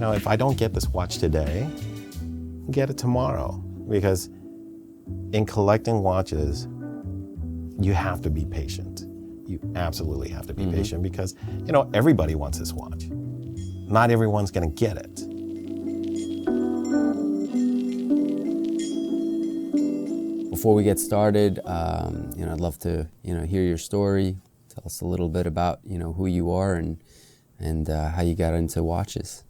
know, if I don't get this watch today, get it tomorrow. Because in collecting watches, you have to be patient. You absolutely have to be patient because, you know, everybody wants this watch. Not everyone's gonna get it. Before we get started, you know, I'd love to, you know, hear your story. Tell us a little bit about, you know, who you are and how you got into watches.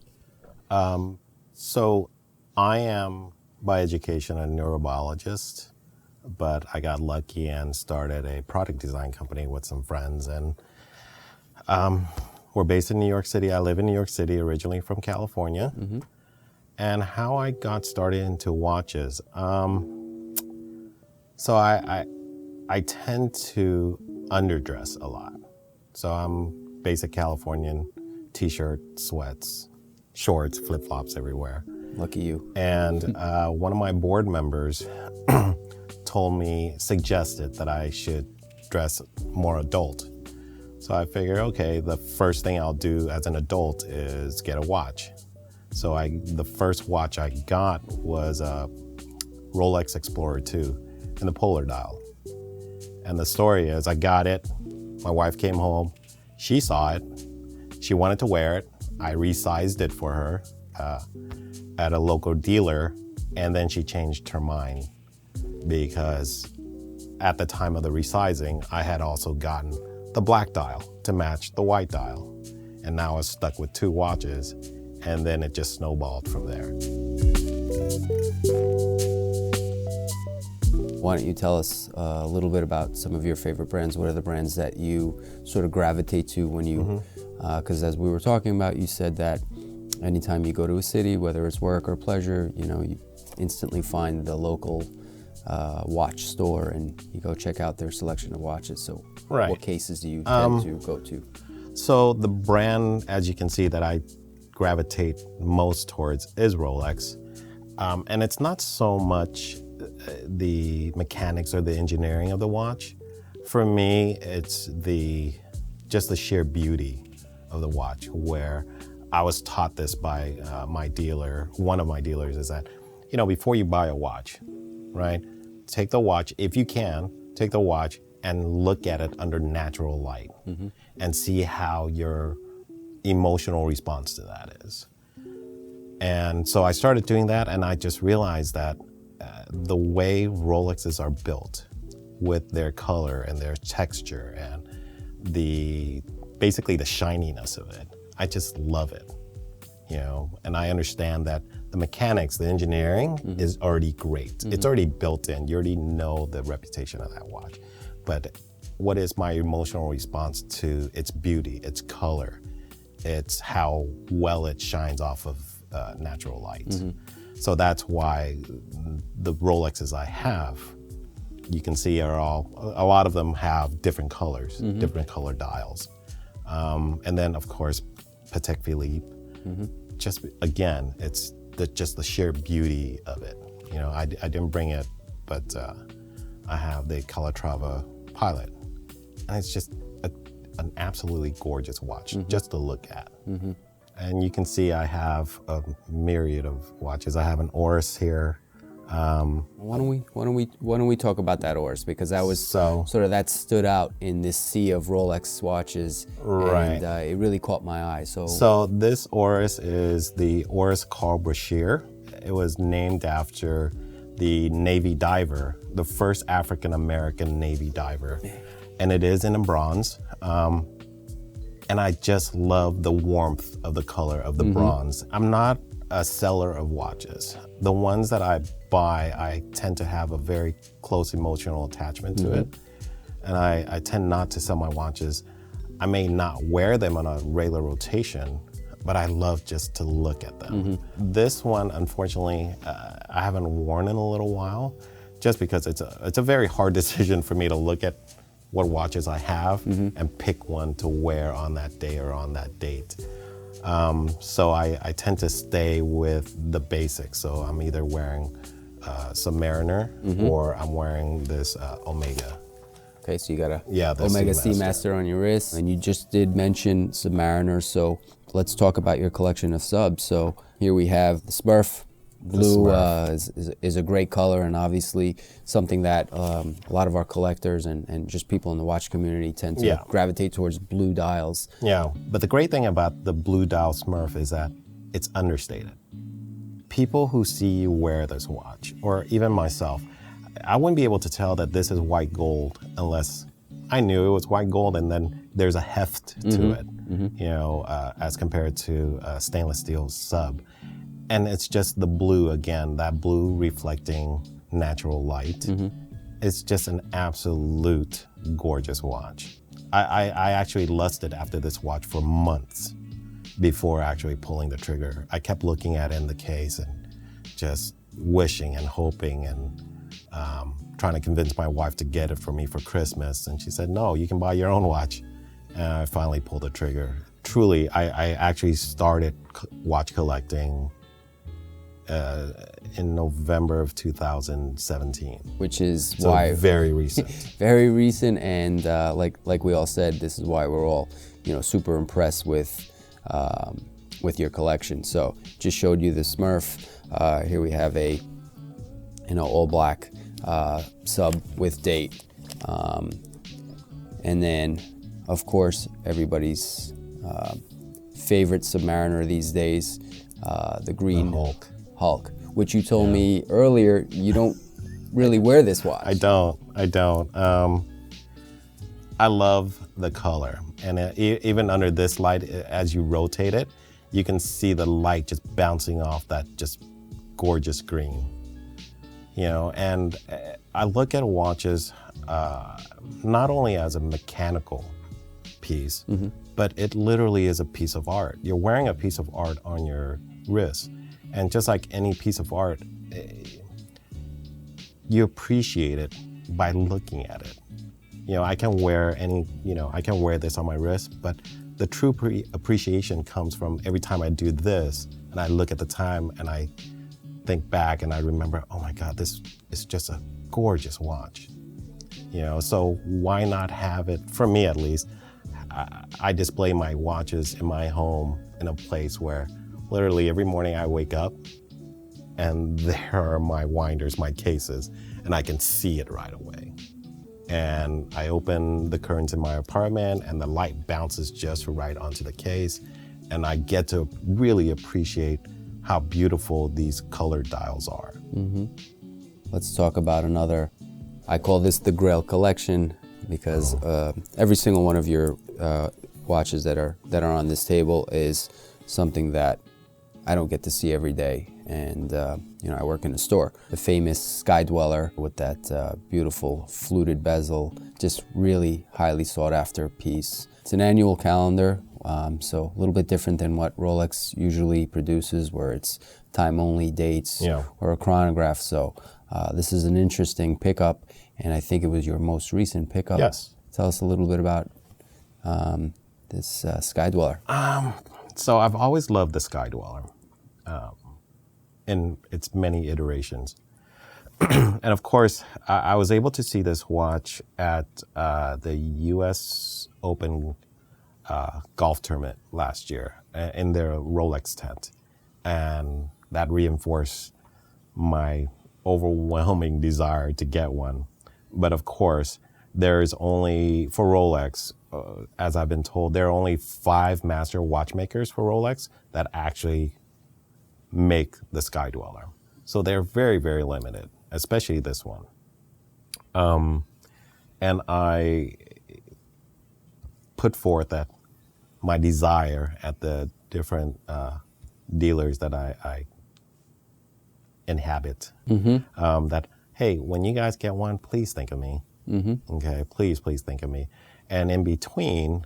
So I am by education a neurobiologist, but I got lucky and started a product design company with some friends. And we're based in New York City. I live in New York City, originally from California. And how I got started into watches. So I tend to underdress a lot. So I'm basic Californian, t-shirt, sweats, shorts, flip-flops everywhere. Lucky you. And one of my board members suggested that I should dress more adult. So I figured, okay, the first thing I'll do as an adult is get a watch. So the first watch I got was a Rolex Explorer II in the polar dial. And the story is I got it, my wife came home, she saw it, she wanted to wear it, I resized it for her at a local dealer, and then she changed her mind because at the time of the resizing, I had also gotten the black dial to match the white dial. And now I was stuck with two watches, and then it just snowballed from there. Why don't you tell us a little bit about some of your favorite brands? What are the brands that you sort of gravitate to when you, because as we were talking about, you said that anytime you go to a city, whether it's work or pleasure, you know, you instantly find the local watch store and you go check out their selection of watches. So what cases do you tend to go to? So the brand, as you can see, that I gravitate most towards is Rolex. And it's not so much the mechanics or the engineering of the watch. For me, it's just the sheer beauty of the watch, where I was taught this by my dealer. One of my dealers is that, you know, before you buy a watch, right, take the watch, if you can, take the watch and look at it under natural light and see how your emotional response to that is. And so I started doing that, and I just realized that the way Rolexes are built with their color and their texture and basically the shininess of it, I just love it, you know, and I understand that the mechanics, the engineering is already great. It's already built in. You already know the reputation of that watch. But what is my emotional response to its beauty, its color? It's how well it shines off of natural light. So that's why the Rolexes I have, you can see a lot of them have different colors, different color dials. And then of course, Patek Philippe, just again, it's just the sheer beauty of it. You know, I didn't bring it, but I have the Calatrava Pilot, and it's just an absolutely gorgeous watch just to look at. And you can see I have a myriad of watches. I have an Oris here. Why don't we talk about that Oris, because that was sort of that stood out in this sea of Rolex watches, and it really caught my eye. So this Oris is the Oris Carl Brashear. It was named after the Navy diver, the first African-American Navy diver, and it is in bronze. And I just love the warmth of the color of the bronze. I'm not a seller of watches. The ones that I buy, I tend to have a very close emotional attachment to it. And I tend not to sell my watches. I may not wear them on a regular rotation, but I love just to look at them. This one, unfortunately, I haven't worn in a little while, just because it's a very hard decision for me to look at what watches I have and pick one to wear on that day or on that date. So I tend to stay with the basics. So I'm either wearing Submariner or I'm wearing this Omega. Okay, so you got a the Omega Speedmaster. Seamaster on your wrist, and you just did mention Submariners, so let's talk about your collection of subs. So here we have the Smurf. Blue is a great color, and obviously something that a lot of our collectors and just people in the watch community tend to gravitate towards blue dials. Yeah, but the great thing about the blue dial Smurf is that it's understated. People who see you wear this watch, or even myself, I wouldn't be able to tell that this is white gold unless I knew it was white gold, and then there's a heft to it, you know, as compared to stainless steel sub. And it's just the blue again, that blue reflecting natural light. It's just an absolute gorgeous watch. I actually lusted after this watch for months before actually pulling the trigger. I kept looking at it in the case and just wishing and hoping and trying to convince my wife to get it for me for Christmas. And she said, no, you can buy your own watch. And I finally pulled the trigger. Truly, I actually started watch collecting in November of 2017. Which is so why very recent. Very recent, and like we all said, this is why we're all, you know, super impressed with your collection. So just showed you the Smurf. Here we have a, you know, all black sub with date, and then of course everybody's favorite Submariner these days, the green Hulk, which you told me earlier you don't really wear this watch. I don't. I love the color, and even under this light, as you rotate it, you can see the light just bouncing off that just gorgeous green. You know, and I look at watches not only as a mechanical piece, but it literally is a piece of art. You're wearing a piece of art on your wrist. And just like any piece of art, you appreciate it by looking at it. You know, I can wear this on my wrist, but the true appreciation comes from every time I do this and I look at the time and I think back and I remember, oh my God, this is just a gorgeous watch. You know, so why not have it, for me at least, I display my watches in my home in a place where literally every morning I wake up and there are my winders, my cases, and I can see it right away. And I open the curtains in my apartment and the light bounces just right onto the case. And I get to really appreciate how beautiful these colored dials are. Let's talk about another, I call this the Grail collection, because every single one of your watches that are on this table is something that I don't get to see every day, and you know, I work in a store. The famous Sky Dweller with that beautiful fluted bezel, just really highly sought after piece. It's an annual calendar, so a little bit different than what Rolex usually produces, where it's time only dates or a chronograph. So this is an interesting pickup, and I think it was your most recent pickup. Yes. Tell us a little bit about this Sky Dweller. So I've always loved the Sky Dweller in its many iterations. And of course, I was able to see this watch at the US Open golf tournament last year in their Rolex tent. And that reinforced my overwhelming desire to get one. But of course, there's only, for Rolex, as I've been told, there are only 5 master watchmakers for Rolex that actually make the Sky Dweller. So they're very, very limited, especially this one. And I put forth that my desire at the different dealers that I inhabit, that, hey, when you guys get one, please think of me. Okay, please think of me. And in between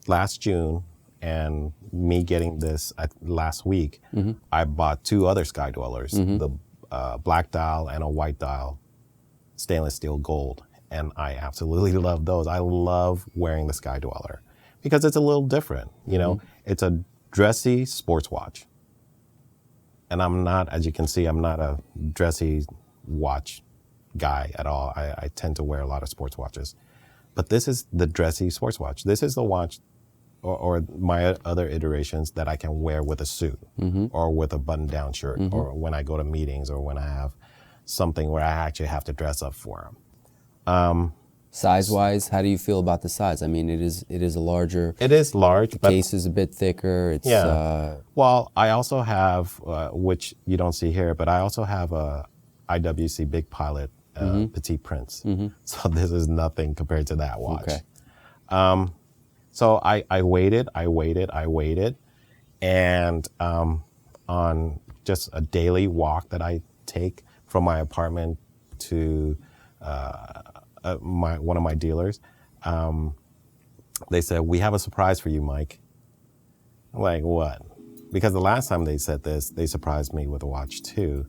last June and me getting this last week, I bought 2 other Sky Dwellers, the black dial and a white dial, stainless steel gold. And I absolutely love those. I love wearing the Sky Dweller because it's a little different. You know, it's a dressy sports watch. And I'm not, as you can see, I'm not a dressy watch guy at all. I tend to wear a lot of sports watches. But this is the dressy sports watch. This is the watch or my other iterations that I can wear with a suit or with a button-down shirt or when I go to meetings or when I have something where I actually have to dress up for them. Size-wise, how do you feel about the size? I mean, it is a larger. It is large, but case is a bit thicker. It's well, I also have, which you don't see here, but I also have a IWC Big Pilot Petite Prince. So this is nothing compared to that watch. Okay. So I waited, and on just a daily walk that I take from my apartment to one of my dealers, they said, "We have a surprise for you, Mike." I'm like, what? Because the last time they said this, they surprised me with a watch too,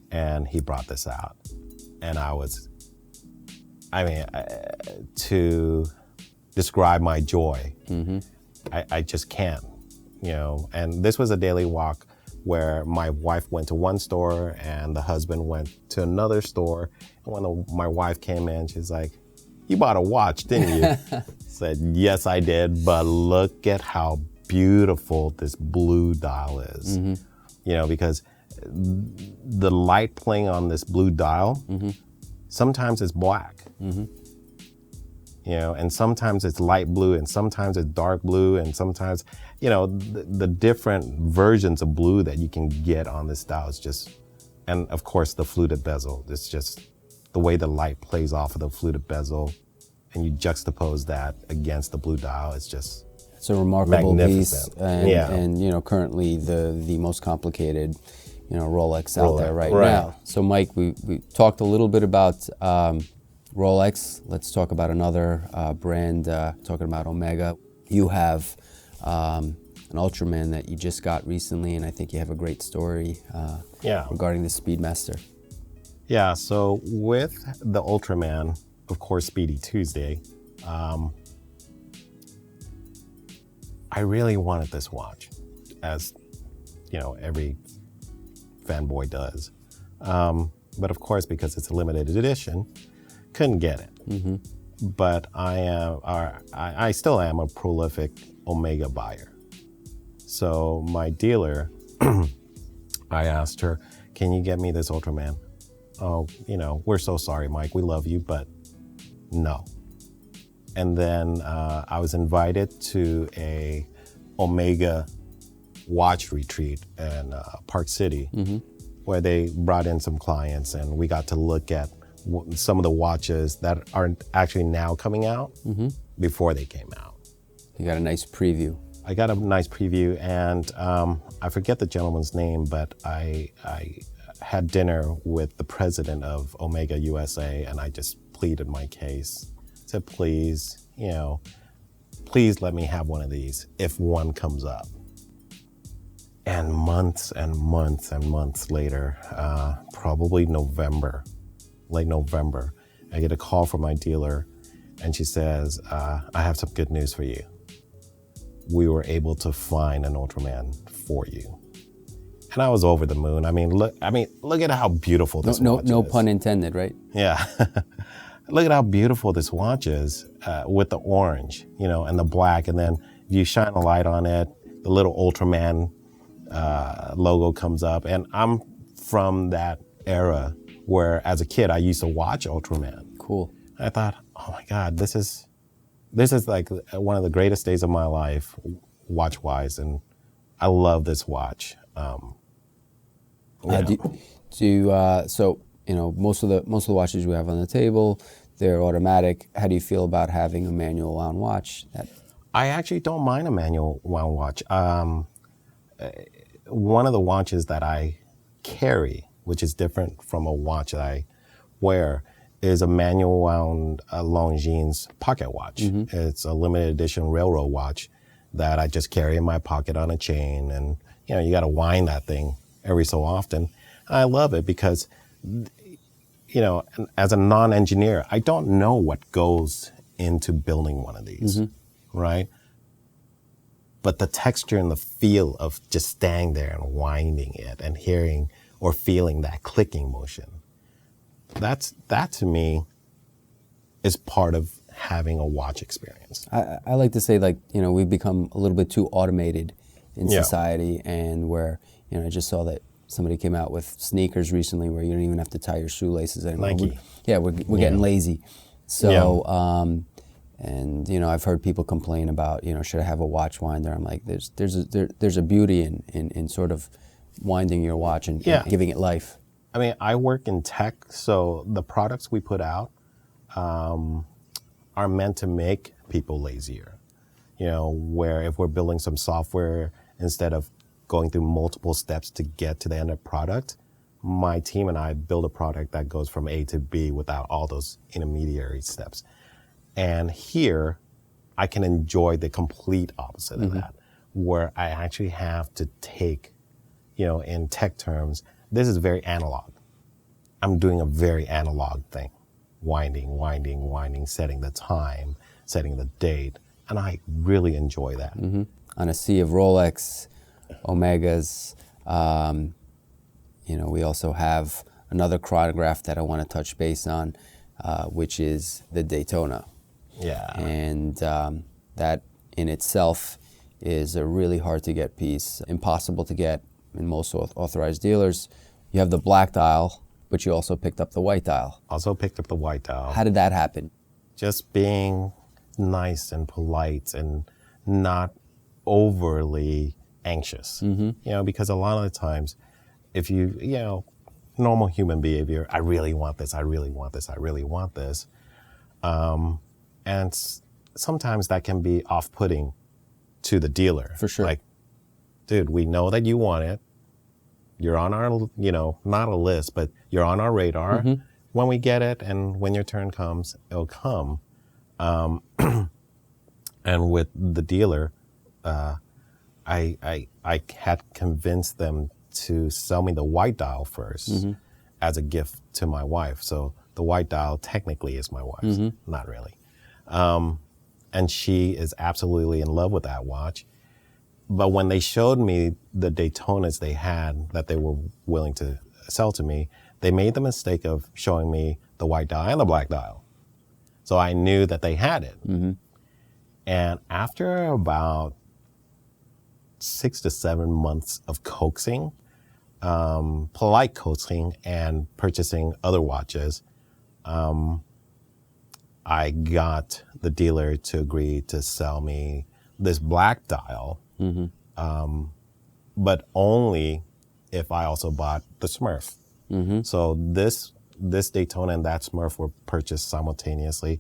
and he brought this out, and to describe my joy, I just can't, and this was a daily walk where my wife went to one store and the husband went to another store. And when my wife came in, she's like, "You bought a watch, didn't you?" Said, "Yes, I did, but look at how beautiful this blue dial is." Because the light playing on this blue dial, sometimes it's black, and sometimes it's light blue, and sometimes it's dark blue, and sometimes, the different versions of blue that you can get on this dial is just, and of course the fluted bezel. It's just the way the light plays off of the fluted bezel, and you juxtapose that against the blue dial. It's a remarkable piece, and currently the most complicated, Rolex out there right now. So Mike, we talked a little bit about Rolex. Let's talk about another brand, talking about Omega. You have an Ultraman that you just got recently, and I think you have a great story regarding the Speedmaster. Yeah, so with the Ultraman, of course, Speedy Tuesday, I really wanted this watch, as every fanboy does. But of course, because it's a limited edition, couldn't get it. But I still am a prolific Omega buyer. So my dealer, I asked her, "Can you get me this Ultraman?" "Oh, we're so sorry, Mike. We love you, but no." And then I was invited to a Omega watch retreat in Park City, where they brought in some clients, and we got to look at some of the watches that aren't actually now coming out before they came out. You got a nice preview. I got a nice preview, and I forget the gentleman's name, but I had dinner with the president of Omega USA, and I just pleaded my case. Said, please, please let me have one of these if one comes up. And months and months and months later, probably late November, I get a call from my dealer, and she says, "I have some good news for you. We were able to find an Ultraman for you." And I was over the moon. Look at how beautiful this watch is. No pun intended, right? Yeah. Look at how beautiful this watch is with the orange, and the black. And then you shine a light on it, the little Ultraman logo comes up. And I'm from that era where, as a kid, I used to watch Ultraman. Cool. I thought, oh my God, this is like one of the greatest days of my life, watch-wise, and I love this watch. So most of the watches we have on the table, they're automatic. How do you feel about having a manual wound watch? I actually don't mind a manual wound watch. One of the watches that I carry, which is different from a watch that I wear, is a manual wound Longines pocket watch. It's a limited edition railroad watch that I just carry in my pocket on a chain, and you got to wind that thing every so often. I love it because, as a non-engineer, I don't know what goes into building one of these, right? But the texture and the feel of just standing there and winding it and hearing or feeling that clicking motion, that to me is part of having a watch experience. I like to say, like, we've become a little bit too automated in society, and where, I just saw that somebody came out with sneakers recently where you don't even have to tie your shoelaces anymore. Nike. We're getting lazy. So, and I've heard people complain about, should I have a watch winder? I'm like, there's a beauty in sort of winding your watch and giving it life. I mean, I work in tech, so the products we put out are meant to make people lazier. Where if we're building some software, instead of going through multiple steps to get to the end of product, my team and I build a product that goes from A to B without all those intermediary steps. And here, I can enjoy the complete opposite of that, where I actually have to take, in tech terms, this is very analog. I'm doing a very analog thing. Winding, setting the time, setting the date. And I really enjoy that. On a sea of Rolex, Omegas, we also have another chronograph that I want to touch base on, which is the Daytona. Yeah. And that in itself is a really hard to get piece, impossible to get in most authorized dealers. You have the black dial, but you also picked up the white dial. Also picked up the white dial. How did that happen? Just being nice and polite and not overly anxious. Because a lot of the times, if normal human behavior, I really want this, I really want this, I really want this. And sometimes that can be off-putting to the dealer. For sure. Like, dude, we know that you want it. You're on our, not a list, but you're on our radar. When we get it and when your turn comes, it'll come. And with the dealer, I had convinced them to sell me the white dial first as a gift to my wife. So the white dial technically is my wife's, not really. And she is absolutely in love with that watch. But when they showed me the Daytonas they had that they were willing to sell to me, they made the mistake of showing me the white dial and the black dial. So I knew that they had it. And after about 6 to 7 months of coaxing, polite coaxing and purchasing other watches, I got the dealer to agree to sell me this black dial, but only if I also bought the Smurf. So this Daytona and that Smurf were purchased simultaneously.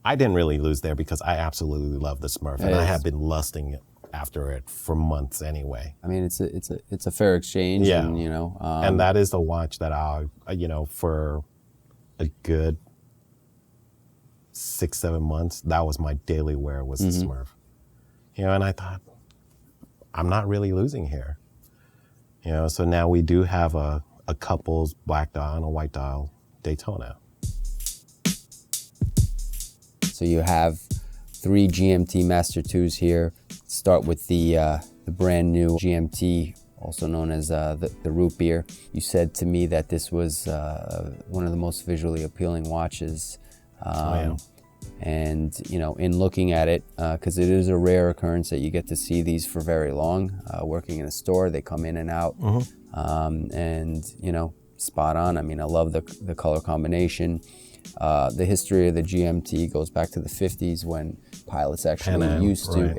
I didn't really lose there because I absolutely love the Smurf, and I have been lusting after it for months anyway. I mean, it's a fair exchange. Yeah. And, and that is the watch that I'll, for a good 6-7 months, that was my daily wear was the Smurf. And I thought, I'm not really losing here. So now we do have a couple's black dial and a white dial Daytona. So you have 3 GMT-Master IIs here. Start with the brand new GMT, also known as the root beer. You said to me that this was one of the most visually appealing watches. And, in looking at it, because it is a rare occurrence that you get to see these for very long. Working in a store, they come in and out. And, spot on. I mean, I love the color combination. The history of the GMT goes back to the 50s when pilots actually used to,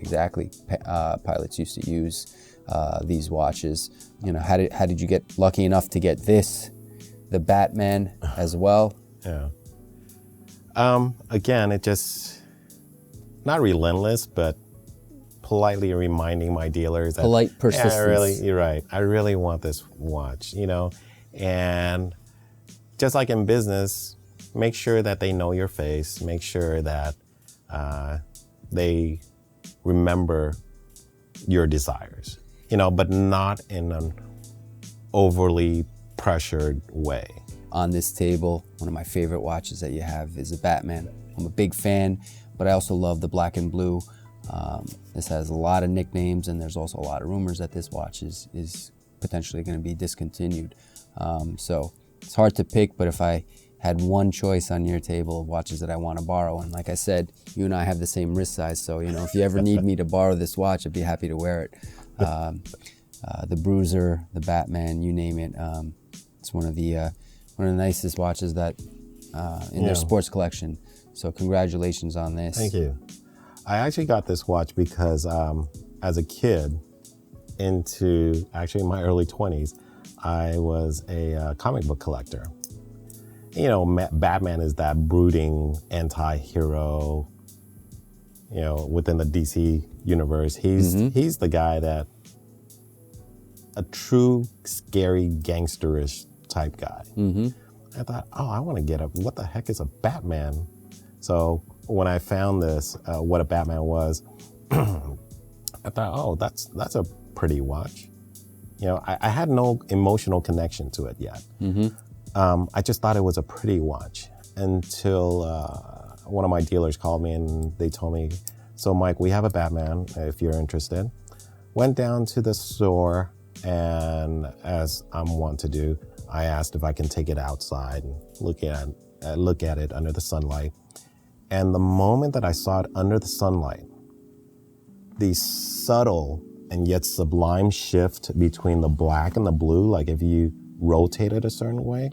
pilots used to use these watches. How did you get lucky enough to get the Batman as well? Yeah. Again, it just, not relentless, but politely reminding my dealers that, polite persistence. You're right. I really want this watch, and just like in business, make sure that they know your face, make sure that they remember your desires, but not in an overly pressured way. On this table, one of my favorite watches that you have is a Batman. I'm a big fan, but I also love the black and blue. This has a lot of nicknames, and there's also a lot of rumors that this watch is potentially going to be discontinued. So it's hard to pick, but if I had one choice on your table of watches that I want to borrow, and like I said, you and I have the same wrist size, so if you ever need me to borrow this watch, I'd be happy to wear it. The Bruiser, the Batman, you name it. It's one of the nicest watches that in their sports collection. So congratulations on this. Thank you. I actually got this watch because as a kid, into actually my early 20s, I was a comic book collector. Batman is that brooding anti-hero, within the DC universe. He's the guy that, a true scary gangsterish type guy. I thought, I want to get what the heck is a Batman? So when I found this, what a Batman was, I thought, that's a pretty watch. I had no emotional connection to it yet. I just thought it was a pretty watch until one of my dealers called me and they told me, so Mike, we have a Batman if you're interested. Went down to the store, and as I'm wont to do, I asked if I can take it outside and look at it under the sunlight. And the moment that I saw it under the sunlight, the subtle and yet sublime shift between the black and the blue, like if you rotate it a certain way,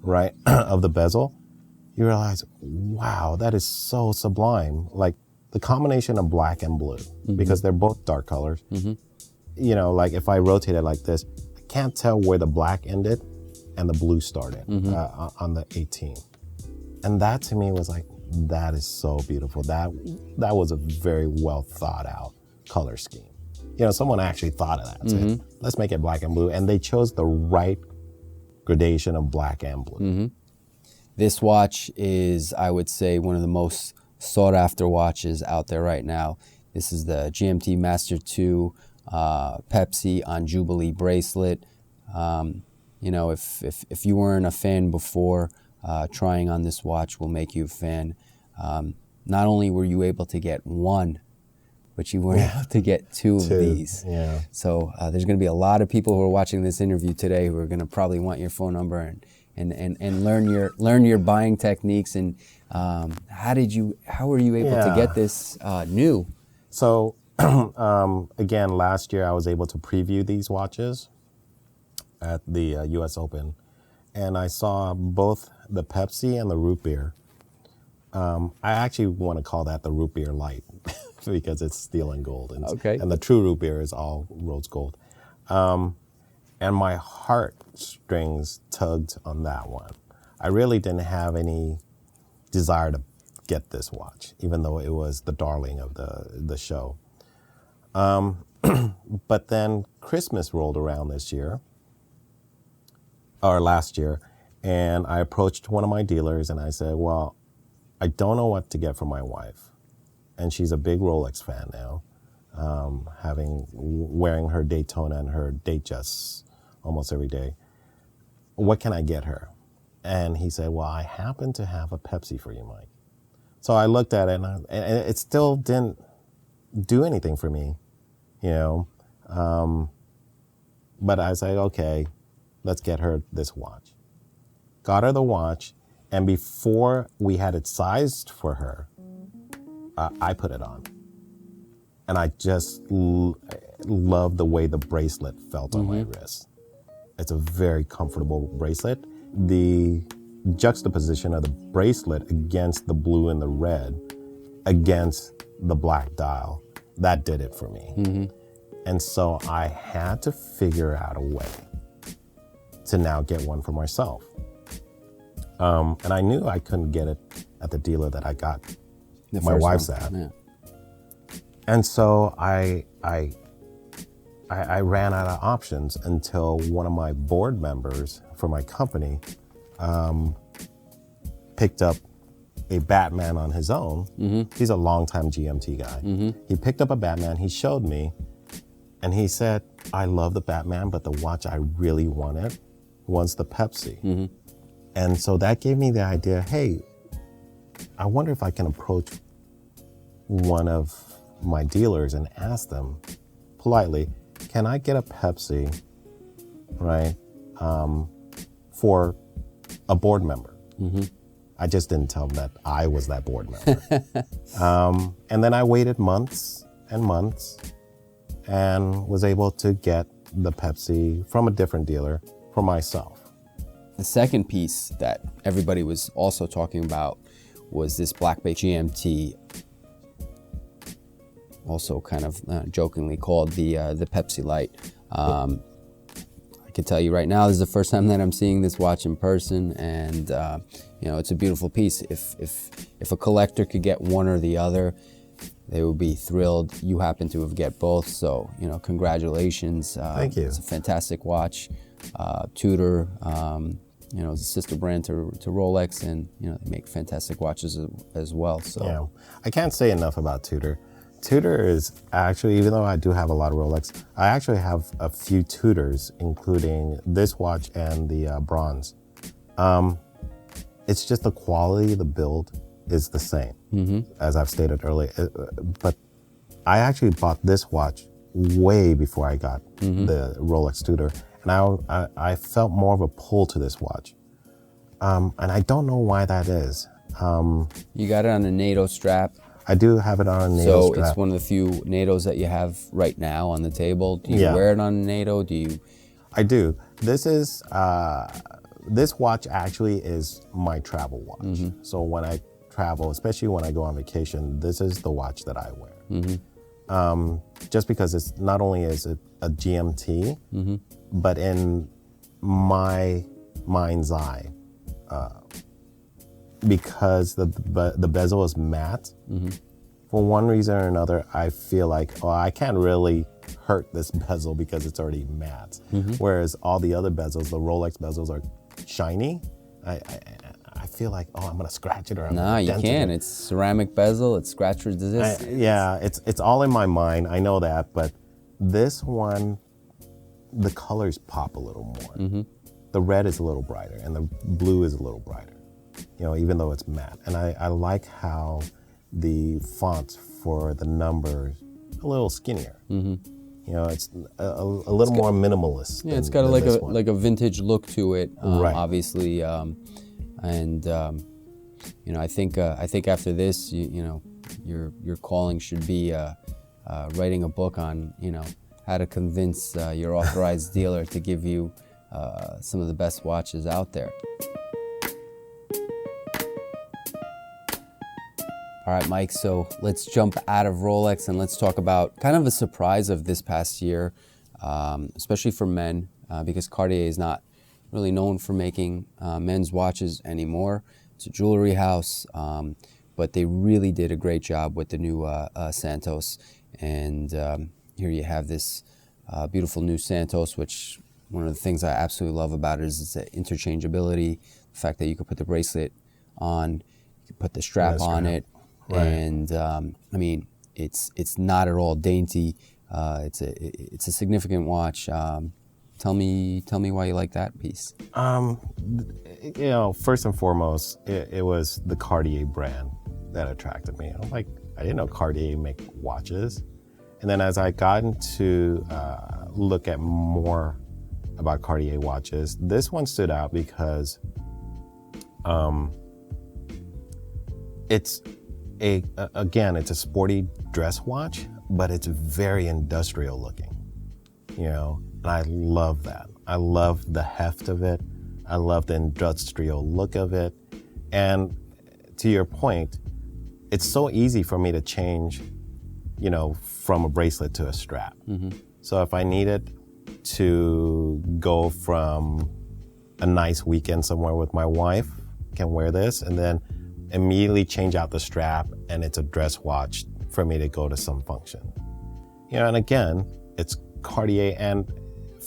right, of the bezel, you realize, wow, that is so sublime. Like the combination of black and blue, because they're both dark colors. Like if I rotate it like this, I can't tell where the black ended and the blue started on the 18. And that to me was like, that is so beautiful. That was a very well thought out color scheme. Someone actually thought of that. Said, let's make it black and blue. And they chose the right gradation of black and blue. This watch is, I would say, one of the most sought after watches out there right now. This is the GMT-Master II Pepsi on Jubilee bracelet. If you weren't a fan before, trying on this watch will make you a fan. Not only were you able to get one, but you were able to get two of these. Yeah. So there's going to be a lot of people who are watching this interview today who are going to probably want your phone number and learn your buying techniques. And how were you able to get this new? So again, last year I was able to preview these watches at the U.S. Open, and I saw both the Pepsi and the root beer. I actually want to call that the root beer light because it's steel and gold. And the true root beer is all rose gold. And my heartstrings tugged on that one. I really didn't have any desire to get this watch, even though it was the darling of the show. But then Christmas rolled around last year, and I approached one of my dealers and I said, well, I don't know what to get for my wife. And she's a big Rolex fan now, wearing her Daytona and her Datejust almost every day. What can I get her? And he said, well, I happen to have a Pepsi for you, Mike. So I looked at it and it still didn't do anything for me, but I said, okay, let's get her this watch. Got her the watch, and before we had it sized for her, I put it on. And I just love the way the bracelet felt on my wrist. It's a very comfortable bracelet. The juxtaposition of the bracelet against the blue and the red, against the black dial, that did it for me. And so I had to figure out a way to now get one for myself. And I knew I couldn't get it at the dealer that I got my wife's at. Yeah. And so I ran out of options until one of my board members for my company picked up a Batman on his own. He's a longtime GMT guy. He picked up a Batman, he showed me, and he said, I love the Batman, but the watch I really wanted was the Pepsi. And so that gave me the idea, hey, I wonder if I can approach one of my dealers and ask them politely, can I get a Pepsi, right, for a board member. I just didn't tell them that I was that board member. And then I waited months and months and was able to get the Pepsi from a different dealer for myself. The second piece that everybody was also talking about was this Black Bay GMT, also kind of jokingly called the Pepsi Light. I can tell you right now, this is the first time that I'm seeing this watch in person, and you know, it's a beautiful piece. If a collector could get one or the other, they would be thrilled. You happen to have get both, so you know, congratulations. Thank you. It's a fantastic watch. TUDOR, you know, is a sister brand to Rolex, and you know, they make fantastic watches as well. So yeah, I can't say enough about TUDOR. TUDOR is actually, even though I do have a lot of Rolex, I actually have a few TUDORs, including this watch and the bronze. It's just the quality, the build is the same, as I've stated earlier. But I actually bought this watch way before I got the Rolex TUDOR, and I felt more of a pull to this watch. And I don't know why that is. you got it on a NATO strap. I do have it on a NATO strap. So it's one of the few NATOs that you have right now on the table. Do you wear it on a NATO? Do you? I do. This is this watch actually is my travel watch. So when I travel, especially when I go on vacation, this is the watch that I wear. Just because it's not only is it a GMT, but in my mind's eye, because the bezel is matte, for one reason or another, I feel like, oh, I can't really hurt this bezel because it's already matte. Whereas all the other bezels, the Rolex bezels, are shiny. I feel like, oh, I'm gonna scratch it or I'm Nah, you can't. It's ceramic bezel. It's scratch resistant. Yeah, it's all in my mind. I know that, but this one, the colors pop a little more. The red is a little brighter, and the blue is a little brighter. You know, even though it's matte. And I like how the font for the numbers a little skinnier. You know, it's a little more minimalist. Yeah, it's got like a vintage look to it, obviously. And you know, I think after this, you know, your calling should be writing a book on, you know, how to convince your authorized dealer to give you some of the best watches out there. All right, Mike, so let's jump out of Rolex and let's talk about kind of a surprise of this past year, especially for men, because Cartier is not really known for making men's watches anymore. It's a jewelry house, but they really did a great job with the new Santos. And here you have this beautiful new Santos, which one of the things I absolutely love about it is the interchangeability, the fact that you can put the bracelet on, you can put the strap on it. And I mean, it's not at all dainty. It's a significant watch. Tell me why you like that piece. You know, first and foremost, it was the Cartier brand that attracted me. I'm like, I didn't know Cartier make watches. And then as I got into look at more about Cartier watches, this one stood out because it's it's a sporty dress watch, but it's very industrial looking, you know, and I love that. I love the heft of it. I love the industrial look of it. And to your point, it's so easy for me to change, you know, from a bracelet to a strap. So if I needed to go from a nice weekend somewhere with my wife, can wear this and then immediately change out the strap, and it's a dress watch for me to go to some function. You know, and again, it's Cartier. And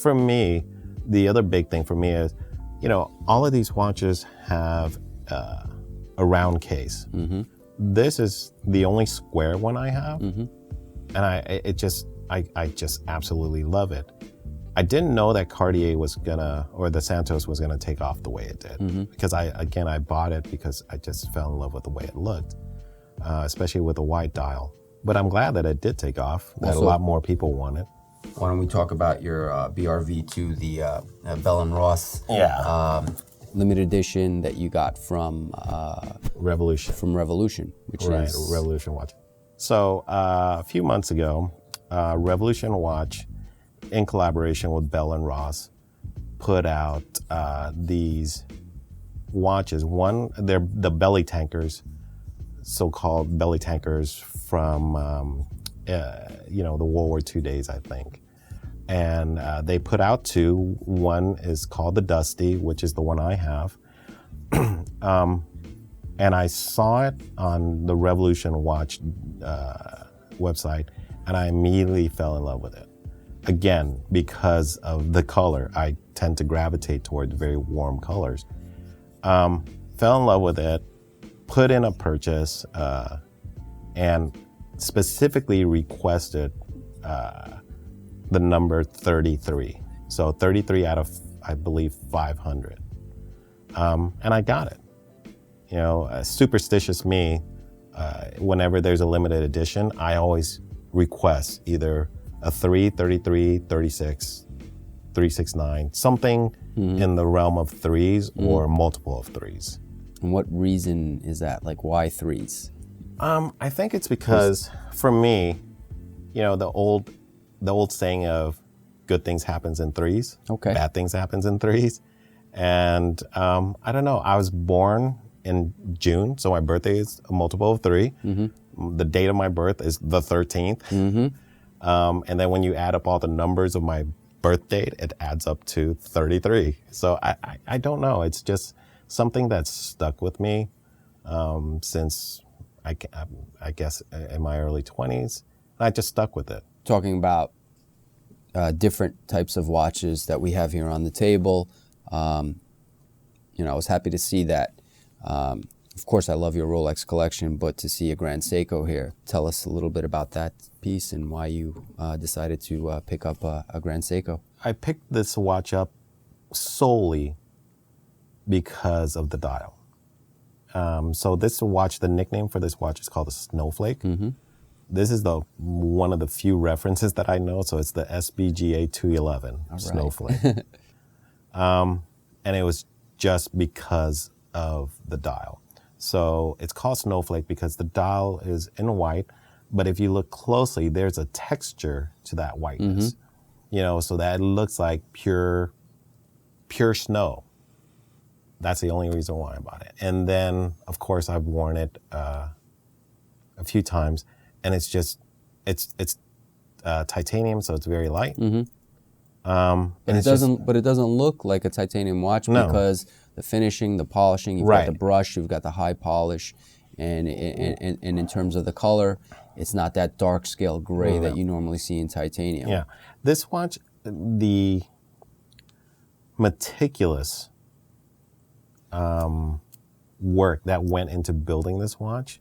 for me, the other big thing for me is, you know, all of these watches have a round case. This is the only square one I have, and I just absolutely love it. I didn't know that Cartier was gonna, or the Santos was gonna take off the way it did, because I bought it because I just fell in love with the way it looked, especially with the white dial. But I'm glad that it did take off, that also, a lot more people want it. Why don't we talk about your BRV2, the Bell & Ross? Yeah. limited edition that you got from Revolution. From Revolution, which Right, is Revolution watch. So a few months ago, Revolution Watch, in collaboration with Bell and Ross, put out these watches. One, they're the belly tankers, so-called belly tankers from the World War II days, I think. And they put out two. One is called the Dusty, which is the one I have. And I saw it on the Revolution Watch website, and I immediately fell in love with it. Again, because of the color. I tend to gravitate toward very warm colors. Fell in love with it, put in a purchase, and specifically requested the number 33. So 33 out of, I believe, 500. And I got it. Superstitious me, whenever there's a limited edition, I always request either a 3, 33, 36, 369, something in the realm of threes or multiple of threes. And what reason is that? Like, why threes? I think it's because, for me, the old saying of good things happens in threes, bad things happens in threes. And I don't know, I was born in June, so my birthday is a multiple of 3. The date of my birth is the 13th. And then when you add up all the numbers of my birth date, it adds up to 33. So I don't know. It's just something that's stuck with me since I guess in my early 20s. I just stuck with it. Talking about different types of watches that we have here on the table, I was happy to see that. Of course, I love your Rolex collection, but to see a Grand Seiko here, tell us a little bit about that piece and why you decided to pick up a Grand Seiko. I picked this watch up solely because of the dial. So this watch, the nickname for this watch is called the Snowflake. This is one of the few references that I know, so it's the SBGA 211 Snowflake. And it was just because of the dial. So it's called Snowflake because the dial is in white, but if you look closely, there's a texture to that whiteness, so that it looks like pure snow. That's the only reason why I bought it. And then, of course, I've worn it a few times, and it's titanium, so it's very light. But it doesn't look like a titanium watch because the finishing, the polishing, you've got the brush, you've got the high polish, and in terms of the color, it's not that dark scale gray that you normally see in titanium. Yeah, this watch, the meticulous work that went into building this watch,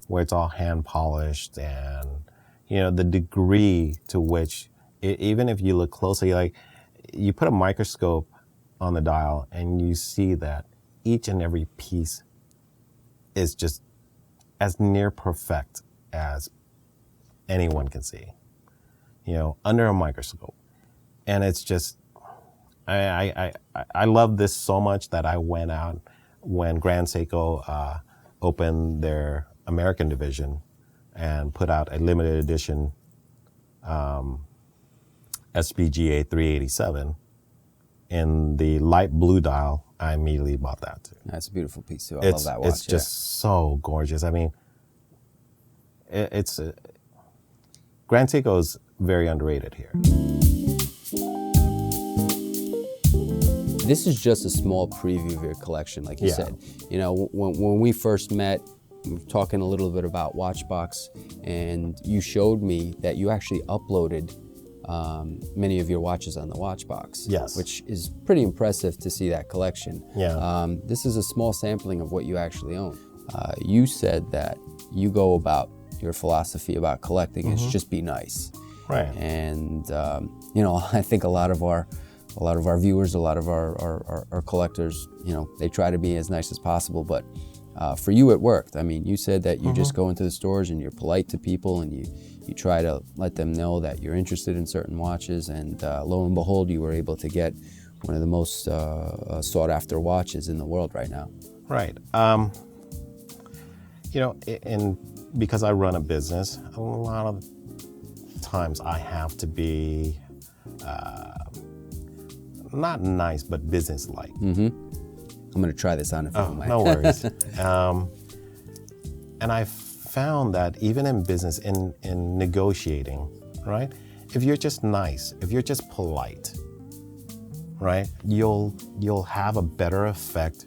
where it's all hand polished, and the degree to which even if you look closely, like you put a microscope on the dial and you see that each and every piece is just as near perfect as anyone can see, under a microscope. And it's just, I love this so much that I went out when Grand Seiko opened their American division and put out a limited edition SPGA 387 in the light blue dial. I immediately bought that too. That's a beautiful piece too. I love that watch. It's just so gorgeous. I mean, it's Grand Seiko is very underrated here. This is just a small preview of your collection, like you said. When we first met, we were talking a little bit about WatchBox, and you showed me that you actually uploaded many of your watches on the WatchBox. Yes. Which is pretty impressive to see that collection. Yeah. This is a small sampling of what you actually own. You said that you go about your philosophy about collecting is just be nice. Right. And I think a lot of our viewers, a lot of our collectors, they try to be as nice as possible, but for you it worked. I mean, you said that you just go into the stores and you're polite to people and you try to let them know that you're interested in certain watches, and lo and behold, you were able to get one of the most sought after watches in the world right now. Right. You know, and because I run a business, a lot of times I have to be not nice, but business-like. I'm going to try this on if you don't mind. No worries. And I found that even in business, in negotiating, right? If you're just nice, if you're just polite, right? You'll have a better effect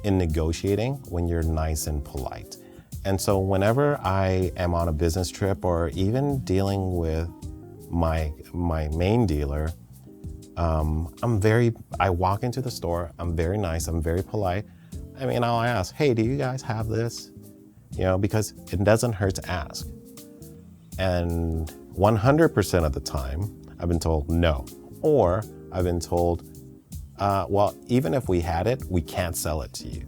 in negotiating when you're nice and polite. And so whenever I am on a business trip or even dealing with my main dealer, I walk into the store, I'm very nice, I'm very polite. I mean, I'll ask, hey, do you guys have this? You know, because it doesn't hurt to ask. And 100% of the time, I've been told no. Or I've been told, well, even if we had it, we can't sell it to you.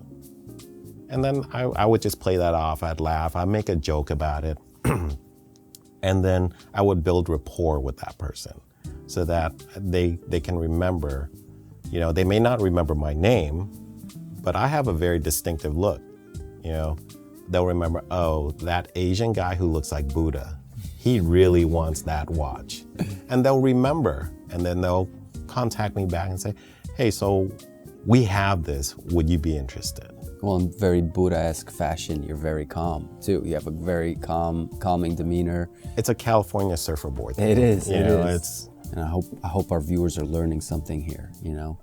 And then I would just play that off, I'd laugh, I'd make a joke about it. And then I would build rapport with that person so that they can remember, you know, they may not remember my name, but I have a very distinctive look, you know. They'll remember, oh, that Asian guy who looks like Buddha, he really wants that watch. And they'll remember, and then they'll contact me back and say, hey, so we have this, would you be interested? Well, in very Buddha-esque fashion, you're very calm too. You have a very calming demeanor. It's a California surfer boy thing. It is, you it know, is. And I hope our viewers are learning something here, you know.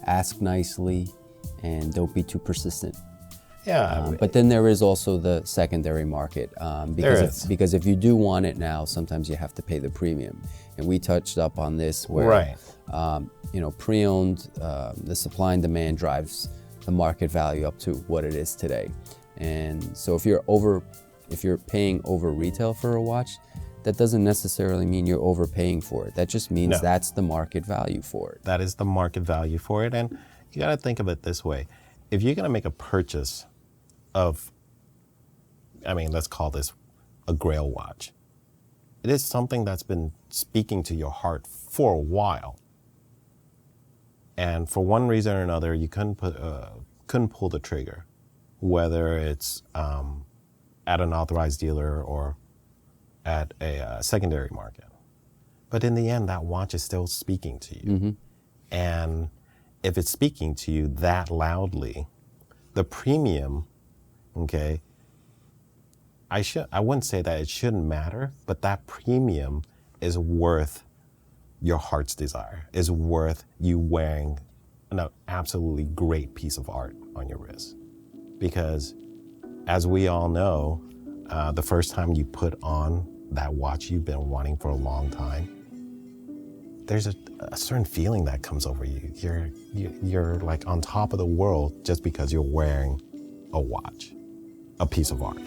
Ask nicely and don't be too persistent. Yeah. But then there is also the secondary market. Because if you do want it now, sometimes you have to pay the premium. And we touched up on this where, right. You know, pre-owned, the supply and demand drives the market value up to what it is today. And so if you're paying over retail for a watch, that doesn't necessarily mean you're overpaying for it. That just means that's the market value for it. That is the market value for it. And you got to think of it this way. If you're going to make a purchase of, I mean, let's call this a Grail watch. It is something that's been speaking to your heart for a while. And for one reason or another, you couldn't pull the trigger, whether it's at an authorized dealer or at a secondary market. But in the end, that watch is still speaking to you. And if it's speaking to you that loudly, the premium, okay, I wouldn't say that it shouldn't matter, but that premium is worth your heart's desire, is worth you wearing an absolutely great piece of art on your wrist. Because as we all know, the first time you put on that watch you've been wanting for a long time, there's a certain feeling that comes over you. You're like on top of the world just because you're wearing a watch, a piece of art.